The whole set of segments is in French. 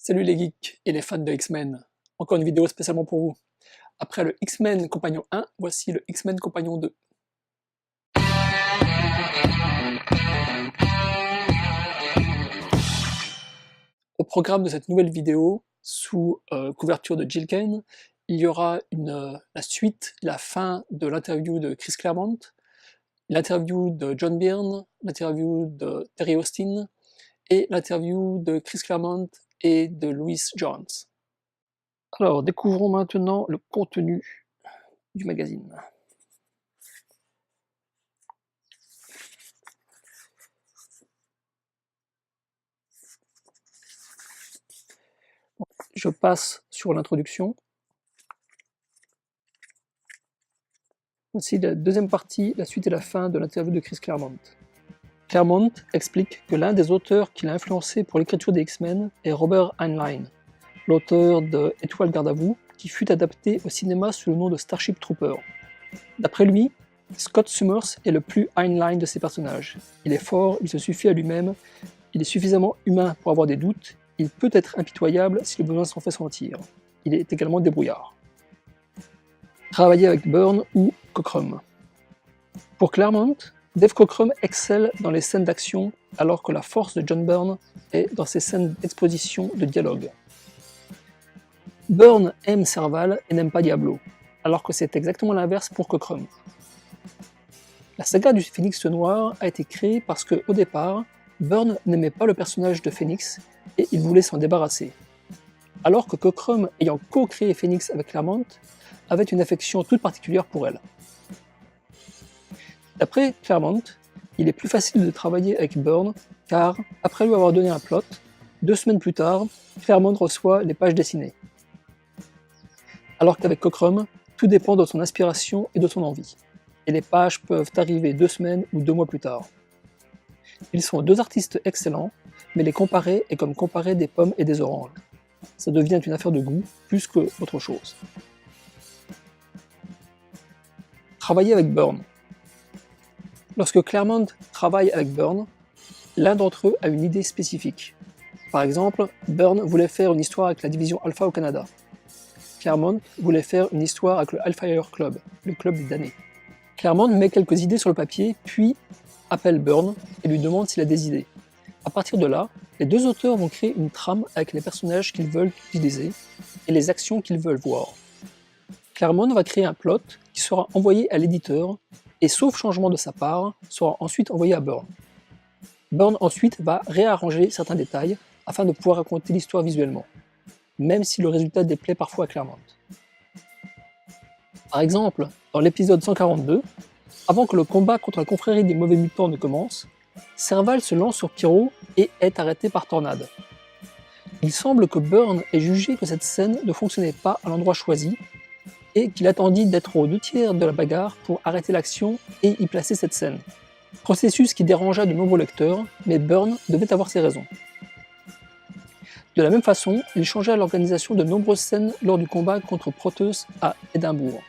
Salut les geeks et les fans de X-Men, encore une vidéo spécialement pour vous. Après le X-Men Compagnon 1, voici le X-Men Compagnon 2. Au programme de cette nouvelle vidéo, sous couverture de Jill Kane, il y aura la suite, la fin de l'interview de Chris Claremont, l'interview de John Byrne, l'interview de Terry Austin et l'interview de Chris Claremont et de Louis Jones. Alors, découvrons maintenant le contenu du magazine. Je passe sur l'introduction. Voici la deuxième partie, la suite et la fin de l'interview de Chris Claremont. Claremont explique que l'un des auteurs qui l'a influencé pour l'écriture des X-Men est Robert Heinlein, l'auteur de Étoile garde à vous, qui fut adapté au cinéma sous le nom de Starship Trooper. D'après lui, Scott Summers est le plus Heinlein de ses personnages. Il est fort, il se suffit à lui-même, il est suffisamment humain pour avoir des doutes, il peut être impitoyable si le besoin s'en fait sentir. Il est également débrouillard. Travailler avec Byrne ou Cockrum. Pour Claremont, Dave Cockrum excelle dans les scènes d'action alors que la force de John Byrne est dans ses scènes d'exposition de dialogue. Byrne aime Serval et n'aime pas Diablo, alors que c'est exactement l'inverse pour Cockrum. La saga du Phénix Noir a été créée parce que, au départ, Byrne n'aimait pas le personnage de Phénix et il voulait s'en débarrasser. Alors que Cockrum, ayant co-créé Phénix avec Claremont, avait une affection toute particulière pour elle. D'après Claremont, il est plus facile de travailler avec Byrne car, après lui avoir donné un plot, 2 semaines plus tard, Claremont reçoit les pages dessinées. Alors qu'avec Cockrum, tout dépend de son inspiration et de son envie, et les pages peuvent arriver 2 semaines ou 2 mois plus tard. Ils sont 2 artistes excellents, mais les comparer est comme comparer des pommes et des oranges. Ça devient une affaire de goût plus que autre chose. Travailler avec Byrne. Lorsque Claremont travaille avec Byrne, l'un d'entre eux a une idée spécifique. Par exemple, Byrne voulait faire une histoire avec la division Alpha au Canada. Claremont voulait faire une histoire avec le Hellfire Club, le club des damnés. Claremont met quelques idées sur le papier, puis appelle Byrne et lui demande s'il a des idées. À partir de là, les 2 auteurs vont créer une trame avec les personnages qu'ils veulent utiliser et les actions qu'ils veulent voir. Claremont va créer un plot qui sera envoyé à l'éditeur et, sauf changement de sa part, sera ensuite envoyé à Byrne. Byrne ensuite va réarranger certains détails afin de pouvoir raconter l'histoire visuellement, même si le résultat déplaît parfois à Claremont. Par exemple, dans l'épisode 142, avant que le combat contre la confrérie des mauvais mutants ne commence, Serval se lance sur Pyro et est arrêté par Tornade. Il semble que Byrne ait jugé que cette scène ne fonctionnait pas à l'endroit choisi et qu'il attendit d'être aux 2/3 de la bagarre pour arrêter l'action et y placer cette scène. Processus qui dérangea de nombreux lecteurs, mais Byrne devait avoir ses raisons. De la même façon, il changea l'organisation de nombreuses scènes lors du combat contre Proteus à Édimbourg.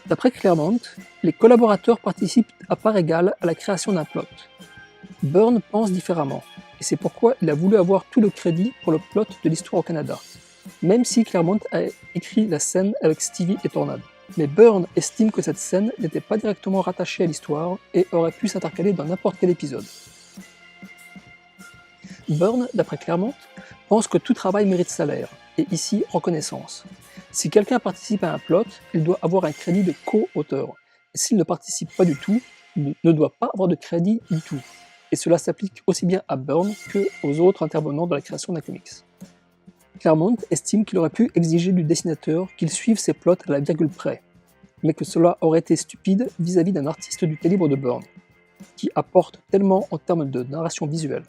D'après Claremont, les collaborateurs participent à part égale à la création d'un plot. Byrne pense différemment, et c'est pourquoi il a voulu avoir tout le crédit pour le plot de l'histoire au Canada, même si Claremont a écrit la scène avec Stevie et Tornade. Mais Byrne estime que cette scène n'était pas directement rattachée à l'histoire et aurait pu s'intercaler dans n'importe quel épisode. Byrne, d'après Claremont, pense que tout travail mérite salaire, et ici reconnaissance. Si quelqu'un participe à un plot, il doit avoir un crédit de co-auteur, et s'il ne participe pas du tout, il ne doit pas avoir de crédit du tout. Et cela s'applique aussi bien à Byrne qu'aux autres intervenants dans la création d'un comics. Claremont estime qu'il aurait pu exiger du dessinateur qu'il suive ses plots à la virgule près, mais que cela aurait été stupide vis-à-vis d'un artiste du calibre de Byrne, qui apporte tellement en termes de narration visuelle.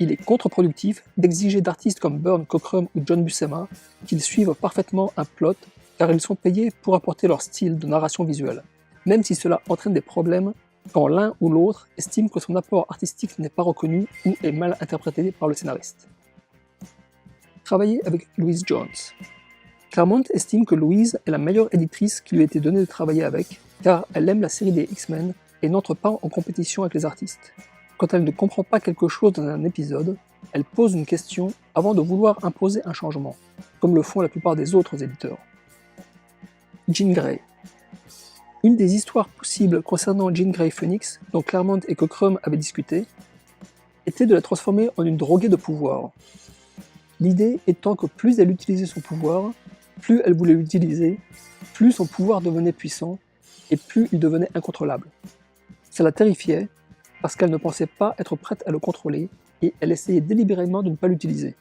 Il est contre-productif d'exiger d'artistes comme Byrne, Cockrum ou John Buscema qu'ils suivent parfaitement un plot car ils sont payés pour apporter leur style de narration visuelle, même si cela entraîne des problèmes quand l'un ou l'autre estime que son apport artistique n'est pas reconnu ou est mal interprété par le scénariste. Travailler avec Louise Jones. Claremont estime que Louise est la meilleure éditrice qui lui a été donnée de travailler avec car elle aime la série des X-Men et n'entre pas en compétition avec les artistes. Quand elle ne comprend pas quelque chose dans un épisode, elle pose une question avant de vouloir imposer un changement, comme le font la plupart des autres éditeurs. Jean Grey. Une des histoires possibles concernant Jean Grey Phoenix, dont Claremont et Cockrum avaient discuté, était de la transformer en une droguée de pouvoir. L'idée étant que plus elle utilisait son pouvoir, plus elle voulait l'utiliser, plus son pouvoir devenait puissant, et plus il devenait incontrôlable. Ça la terrifiait, parce qu'elle ne pensait pas être prête à le contrôler, et elle essayait délibérément de ne pas l'utiliser.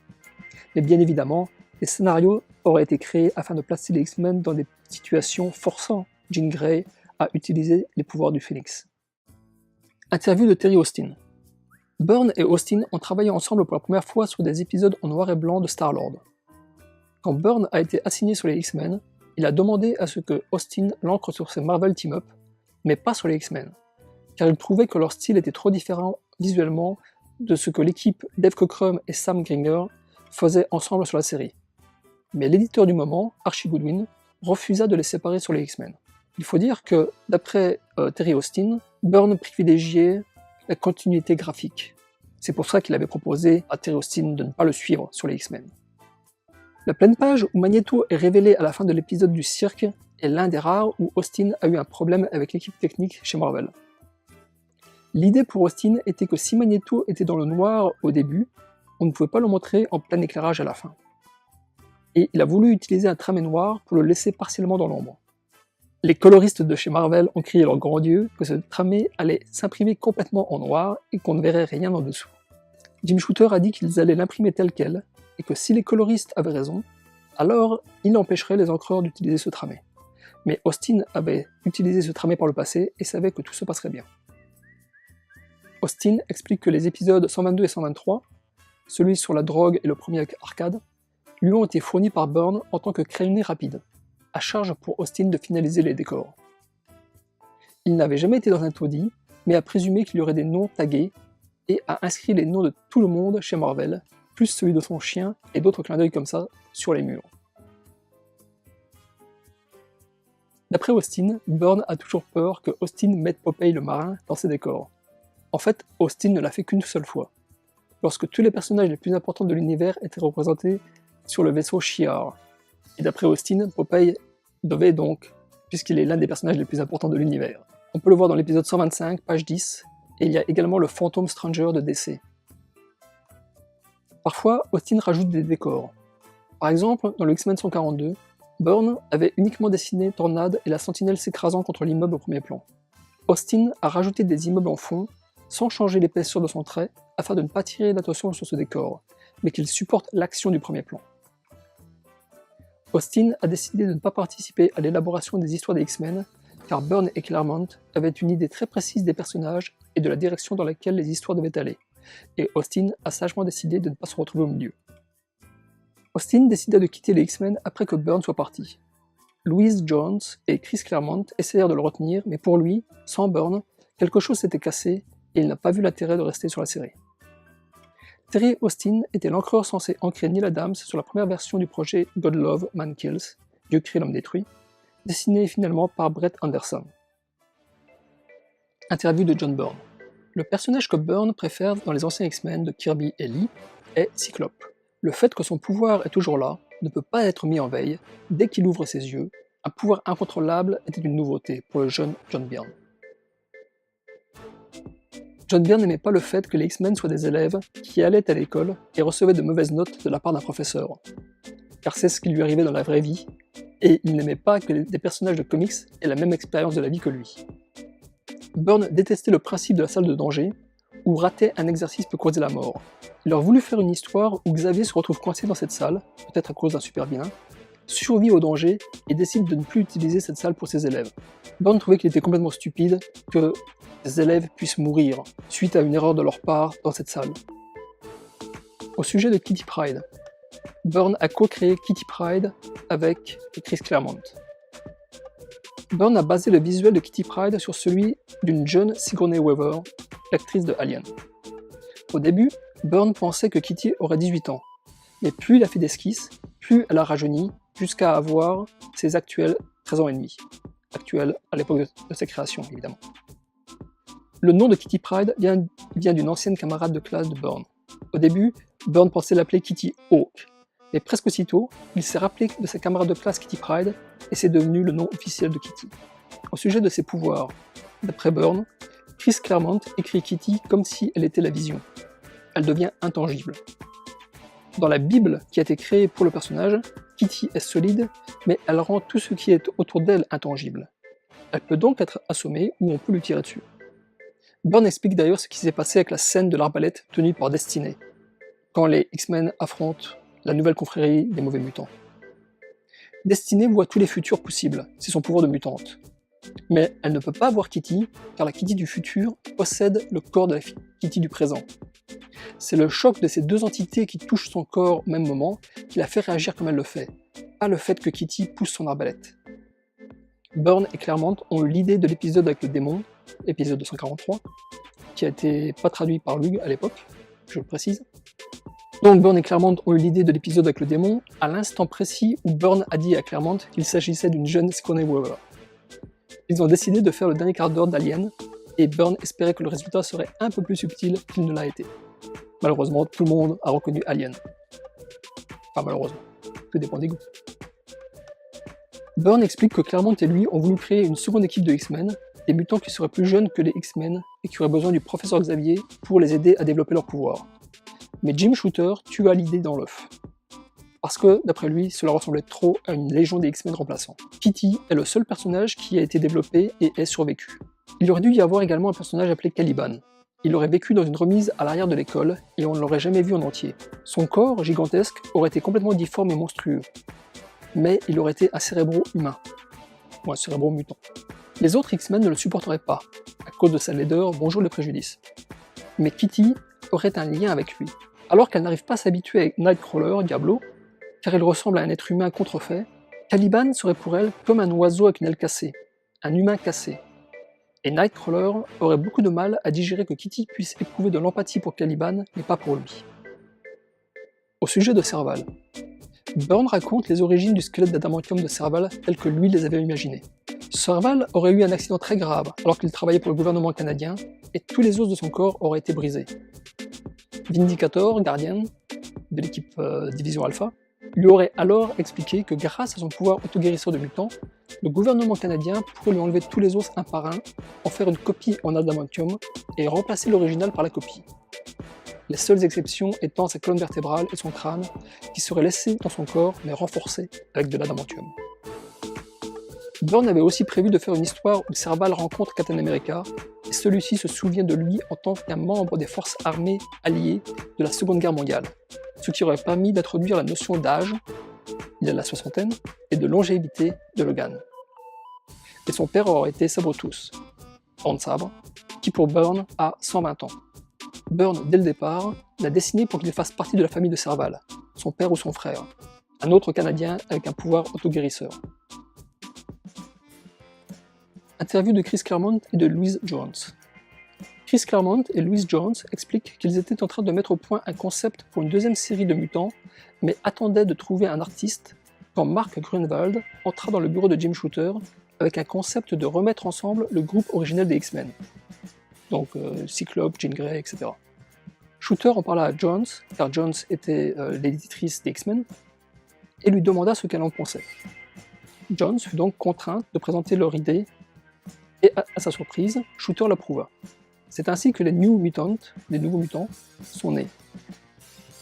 Mais bien évidemment, les scénarios auraient été créés afin de placer les X-Men dans des situations forçant Jean Grey à utiliser les pouvoirs du Phénix. Interview de Terry Austin. Byrne et Austin ont travaillé ensemble pour la première fois sur des épisodes en noir et blanc de Star-Lord. Quand Byrne a été assigné sur les X-Men, il a demandé à ce que Austin l'ancre sur ses Marvel Team-Up, mais pas sur les X-Men, car il trouvait que leur style était trop différent visuellement de ce que l'équipe Dave Cockrum et Sam Greener faisaient ensemble sur la série. Mais l'éditeur du moment, Archie Goodwin, refusa de les séparer sur les X-Men. Il faut dire que, d'après Terry Austin, Byrne privilégiait la continuité graphique. C'est pour ça qu'il avait proposé à Terry Austin de ne pas le suivre sur les X-Men. La pleine page où Magneto est révélé à la fin de l'épisode du cirque est l'un des rares où Austin a eu un problème avec l'équipe technique chez Marvel. L'idée pour Austin était que si Magneto était dans le noir au début, on ne pouvait pas le montrer en plein éclairage à la fin. Et il a voulu utiliser un tramé noir pour le laisser partiellement dans l'ombre. Les coloristes de chez Marvel ont crié leur grand Dieu que ce tramé allait s'imprimer complètement en noir et qu'on ne verrait rien en dessous. Jim Shooter a dit qu'ils allaient l'imprimer tel quel, et que si les coloristes avaient raison, alors il empêcherait les encreurs d'utiliser ce tramé. Mais Austin avait utilisé ce tramé par le passé et savait que tout se passerait bien. Austin explique que les épisodes 122 et 123, celui sur la drogue et le premier avec Arcade, lui ont été fournis par Byrne en tant que crayonné rapide, à charge pour Austin de finaliser les décors. Il n'avait jamais été dans un taudis, mais a présumé qu'il y aurait des noms tagués, et a inscrit les noms de tout le monde chez Marvel, plus celui de son chien et d'autres clins d'œil comme ça sur les murs. D'après Austin, Byrne a toujours peur que Austin mette Popeye le marin dans ses décors. En fait, Austin ne l'a fait qu'une seule fois, lorsque tous les personnages les plus importants de l'univers étaient représentés sur le vaisseau Shi'ar. Et d'après Austin, Popeye devait donc, puisqu'il est l'un des personnages les plus importants de l'univers. On peut le voir dans l'épisode 125, page 10, et il y a également le Phantom Stranger de DC. Parfois, Austin rajoute des décors. Par exemple, dans le X-Men 142, Byrne avait uniquement dessiné Tornade et la sentinelle s'écrasant contre l'immeuble au premier plan. Austin a rajouté des immeubles en fond, sans changer l'épaisseur de son trait, afin de ne pas tirer l'attention sur ce décor, mais qu'il supporte l'action du premier plan. Austin a décidé de ne pas participer à l'élaboration des histoires des X-Men, car Byrne et Claremont avaient une idée très précise des personnages et de la direction dans laquelle les histoires devaient aller, et Austin a sagement décidé de ne pas se retrouver au milieu. Austin décida de quitter les X-Men après que Byrne soit parti. Louise Jones et Chris Claremont essayèrent de le retenir, mais pour lui, sans Byrne, quelque chose s'était cassé et il n'a pas vu l'intérêt de rester sur la série. Terry Austin était l'encreur censé ancrer Neil Adams sur la première version du projet God Love, Man Kills, Dieu crée l'homme détruit, dessiné finalement par Brett Anderson. Interview de John Byrne. Le personnage que Byrne préfère dans les anciens X-Men de Kirby et Lee est Cyclope. Le fait que son pouvoir est toujours là ne peut pas être mis en veille dès qu'il ouvre ses yeux. Un pouvoir incontrôlable était une nouveauté pour le jeune John Byrne. John Byrne n'aimait pas le fait que les X-Men soient des élèves qui allaient à l'école et recevaient de mauvaises notes de la part d'un professeur, car c'est ce qui lui arrivait dans la vraie vie, et il n'aimait pas que des personnages de comics aient la même expérience de la vie que lui. Byrne détestait le principe de la salle de danger, où rater un exercice peut causer la mort. Il aurait voulu faire une histoire où Xavier se retrouve coincé dans cette salle, peut-être à cause d'un super vilain, survit au danger et décide de ne plus utiliser cette salle pour ses élèves. Byrne trouvait qu'il était complètement stupide que les élèves puissent mourir suite à une erreur de leur part dans cette salle. Au sujet de Kitty Pryde, Byrne a co-créé Kitty Pryde avec Chris Claremont. Byrne a basé le visuel de Kitty Pryde sur celui d'une jeune Sigourney Weaver, l'actrice de Alien. Au début, Byrne pensait que Kitty aurait 18 ans, mais plus il a fait d'esquisses, plus elle a rajeuni, jusqu'à avoir ses actuels 13 ans et demi. Actuels à l'époque de sa création, évidemment. Le nom de Kitty Pryde vient d'une ancienne camarade de classe de Byrne. Au début, Byrne pensait l'appeler Kitty Hawk, mais presque aussitôt, il s'est rappelé de sa camarade de classe Kitty Pryde et c'est devenu le nom officiel de Kitty. Au sujet de ses pouvoirs, d'après Byrne, Chris Claremont écrit Kitty comme si elle était la vision. Elle devient intangible. Dans la Bible qui a été créée pour le personnage, Kitty est solide, mais elle rend tout ce qui est autour d'elle intangible. Elle peut donc être assommée ou on peut lui tirer dessus. Byrne explique d'ailleurs ce qui s'est passé avec la scène de l'arbalète tenue par Destiny, quand les X-Men affrontent la nouvelle confrérie des mauvais mutants. Destiny voit tous les futurs possibles, c'est son pouvoir de mutante. Mais elle ne peut pas voir Kitty, car la Kitty du futur possède le corps de la Kitty du présent. C'est le choc de ces deux entités qui touchent son corps au même moment qui la fait réagir comme elle le fait, pas le fait que Kitty pousse son arbalète. Byrne et Claremont ont eu l'idée de l'épisode avec le démon, épisode 243, qui a été pas traduit par Lug à l'époque, je le précise. Donc Byrne et Claremont ont eu l'idée de l'épisode avec le démon à l'instant précis où Byrne a dit à Claremont qu'il s'agissait d'une jeune Sigourney Weaver. Ils ont décidé de faire le dernier quart d'heure d'Alien, et Byrne espérait que le résultat serait un peu plus subtil qu'il ne l'a été. Malheureusement, tout le monde a reconnu Alien. Enfin malheureusement, tout dépend des goûts. Byrne explique que Claremont et lui ont voulu créer une seconde équipe de X-Men, des mutants qui seraient plus jeunes que les X-Men et qui auraient besoin du professeur Xavier pour les aider à développer leurs pouvoirs. Mais Jim Shooter tua l'idée dans l'œuf. Parce que, d'après lui, cela ressemblait trop à une légion des X-Men remplaçants. Kitty est le seul personnage qui a été développé et ait survécu. Il aurait dû y avoir également un personnage appelé Caliban. Il aurait vécu dans une remise à l'arrière de l'école et on ne l'aurait jamais vu en entier. Son corps, gigantesque, aurait été complètement difforme et monstrueux. Mais il aurait été un cérébro humain. Ou un cérébro mutant. Les autres X-Men ne le supporteraient pas, à cause de sa laideur, bonjour le préjudice. Mais Kitty aurait un lien avec lui. Alors qu'elle n'arrive pas à s'habituer avec Nightcrawler, Diablo, car il ressemble à un être humain contrefait, Caliban serait pour elle comme un oiseau avec une aile cassée, un humain cassé. Et Nightcrawler aurait beaucoup de mal à digérer que Kitty puisse éprouver de l'empathie pour Caliban, mais pas pour lui. Au sujet de Serval, Byrne raconte les origines du squelette d'adamantium de Serval tel que lui les avait imaginées. Serval aurait eu un accident très grave alors qu'il travaillait pour le gouvernement canadien, et tous les os de son corps auraient été brisés. Vindicator, gardien de l'équipe Division Alpha, lui aurait alors expliqué que grâce à son pouvoir autoguérisseur de mutant, le gouvernement canadien pourrait lui enlever tous les os un par un, en faire une copie en adamantium et remplacer l'original par la copie. Les seules exceptions étant sa colonne vertébrale et son crâne, qui seraient laissés dans son corps mais renforcés avec de l'adamantium. Byrne avait aussi prévu de faire une histoire où Serval rencontre Captain America, et celui-ci se souvient de lui en tant qu'un membre des forces armées alliées de la Seconde Guerre mondiale, ce qui aurait permis d'introduire la notion d'âge, il a la soixantaine, et de longévité de Logan. Et son père aurait été Sabretooth, Horn Sabre, qui pour Byrne a 120 ans. Byrne, dès le départ, l'a dessiné pour qu'il fasse partie de la famille de Serval, son père ou son frère, un autre Canadien avec un pouvoir autoguérisseur. Interview de Chris Claremont et de Louise Jones. Chris Claremont et Louise Jones expliquent qu'ils étaient en train de mettre au point un concept pour une deuxième série de mutants, mais attendaient de trouver un artiste quand Mark Grunwald entra dans le bureau de Jim Shooter avec un concept de remettre ensemble le groupe originel des X-Men. Donc Cyclope, Jean Grey, etc. Shooter en parla à Jones, car Jones était l'éditrice des X-Men, et lui demanda ce qu'elle en pensait. Jones fut donc contrainte de présenter leur idée, et à sa surprise, Shooter l'approuva. C'est ainsi que les New Mutants, les nouveaux mutants, sont nés.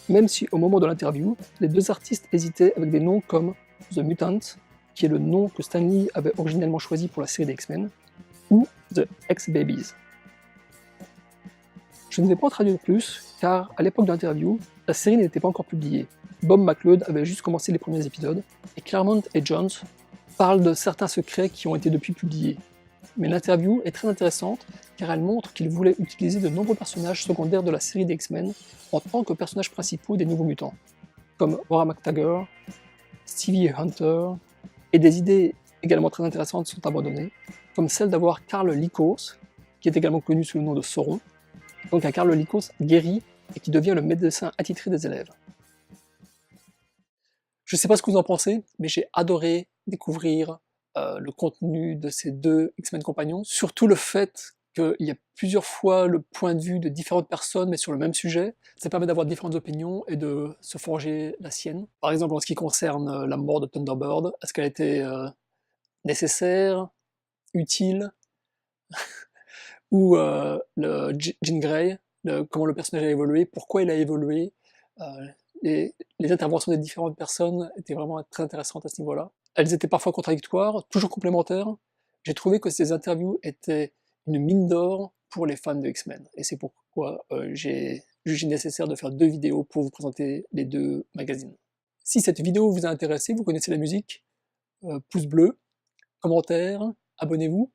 Même si au moment de l'interview, les deux artistes hésitaient avec des noms comme The Mutants, qui est le nom que Stan Lee avait originellement choisi pour la série des X-Men, ou The X-Babies. Je ne vais pas en traduire plus, car à l'époque de l'interview, la série n'était pas encore publiée. Bob McLeod avait juste commencé les premiers épisodes, et Claremont et Jones parlent de certains secrets qui ont été depuis publiés. Mais l'interview est très intéressante car elle montre qu'ils voulaient utiliser de nombreux personnages secondaires de la série des X-Men en tant que personnages principaux des Nouveaux Mutants, comme Ora McTaggart, Stevie Hunter, et des idées également très intéressantes sont abandonnées, comme celle d'avoir Carl Lycos, qui est également connu sous le nom de Sauron, donc un Carl Lycos guéri et qui devient le médecin attitré des élèves. Je ne sais pas ce que vous en pensez, mais j'ai adoré découvrir le contenu de ces deux X-Men compagnons, surtout le fait qu'il y a plusieurs fois le point de vue de différentes personnes, mais sur le même sujet. Ça permet d'avoir différentes opinions et de se forger la sienne. Par exemple, en ce qui concerne la mort de Thunderbird, est-ce qu'elle était nécessaire, utile, ou Jean Grey, comment le personnage a évolué, pourquoi il a évolué. Euh, les interventions des différentes personnes étaient vraiment très intéressantes à ce niveau-là. Elles étaient parfois contradictoires, toujours complémentaires. J'ai trouvé que ces interviews étaient une mine d'or pour les fans de X-Men. Et c'est pourquoi j'ai jugé nécessaire de faire 2 vidéos pour vous présenter les 2 magazines. Si cette vidéo vous a intéressé, vous connaissez la musique, pouce bleu, commentaire, abonnez-vous,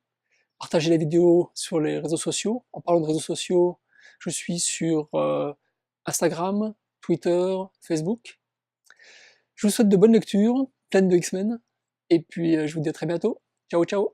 partagez la vidéo sur les réseaux sociaux. En parlant de réseaux sociaux, je suis sur Instagram, Twitter, Facebook. Je vous souhaite de bonnes lectures, pleines de X-Men, et puis je vous dis à très bientôt. Ciao ciao!